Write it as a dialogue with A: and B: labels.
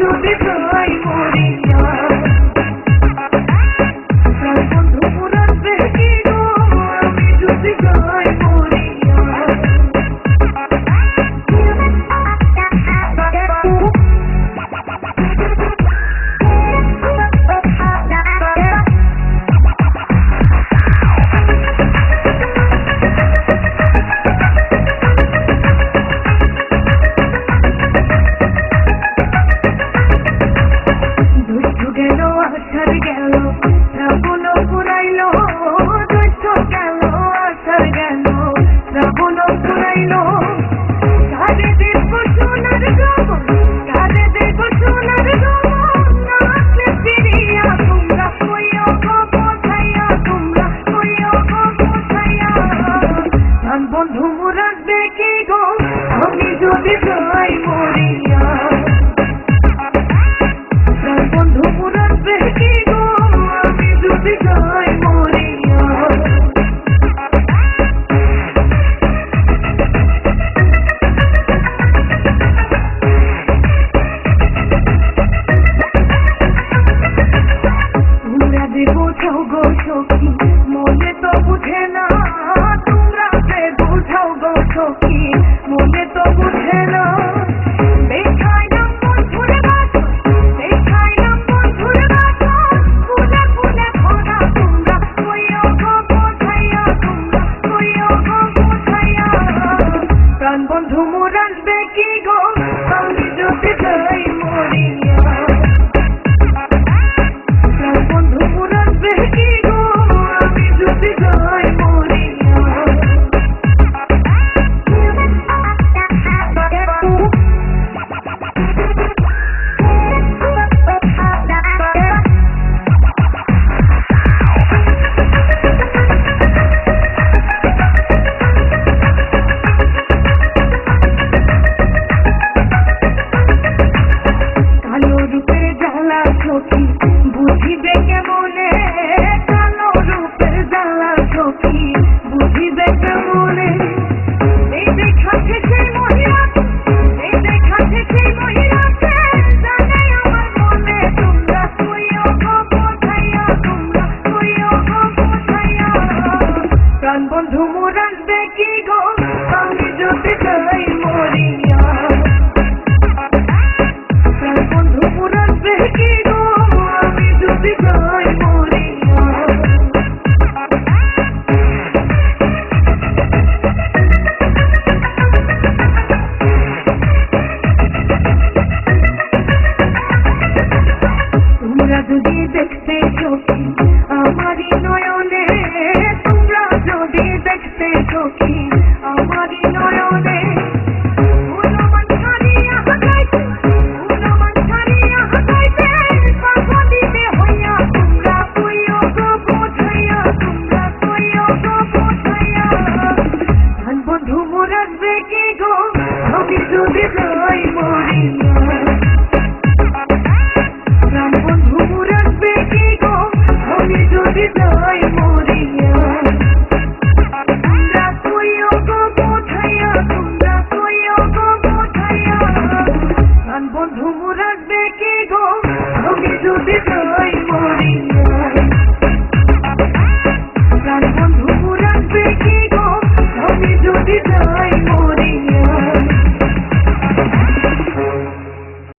A: যদি যাই মরিয়া প্রাণ বন্ধু পুরাবে কি গো আমি যদি যাই মরিয়া বন্ধু মুরাদবে কি গো আমি যদি যাই মরিয়া প্রাণ বন্ধু মুরাদবে কি গো আমি যদি যাই মরিয়া তোমরা যে বোঝাও গো সখী মনে তো বুঝে না সখী মনে তো বুঝে না দেখাইলাম বন্ধুর বাসন দেখাইলাম বন্ধুর বাসন ফুলে ফুলে ভরা তোমরা কইও গো বোঝাইয়া তোমরা কইও গো বোঝাইয়া প্রাণ বন্ধু মুরাদবে কি গো আমি যদি যাই মরিয়া প্রাণ বন্ধু মুরাদবে কি গো আমি যদি যাই মরিয়া বুঝিবে কেমনে কালো রূপের জ্বালা সখী বুঝিবে কেমনে এই দেখাচ্ছে সেই মহিলাকে এই দেখাচ্ছে সেই মহিলাকে জানে আমার মনে তোমরা কইও গো বোঝাইয়া তোমরা কইও গো বোঝাইয়া প্রাণ বন্ধু মুরাদবে কি গো আমি যদি যাই মরিয়া প্রাণ বন্ধু মুরাদবে কি গো আমি যদি যাই মরিয়া তোমরা যদি দেখতে সখী আমারই নয়নে তোমরা যদি দেখতে সখী আমারই নয়নে বন্ধু মুরাদবে কি গো আমি যদি যাই মরিয়া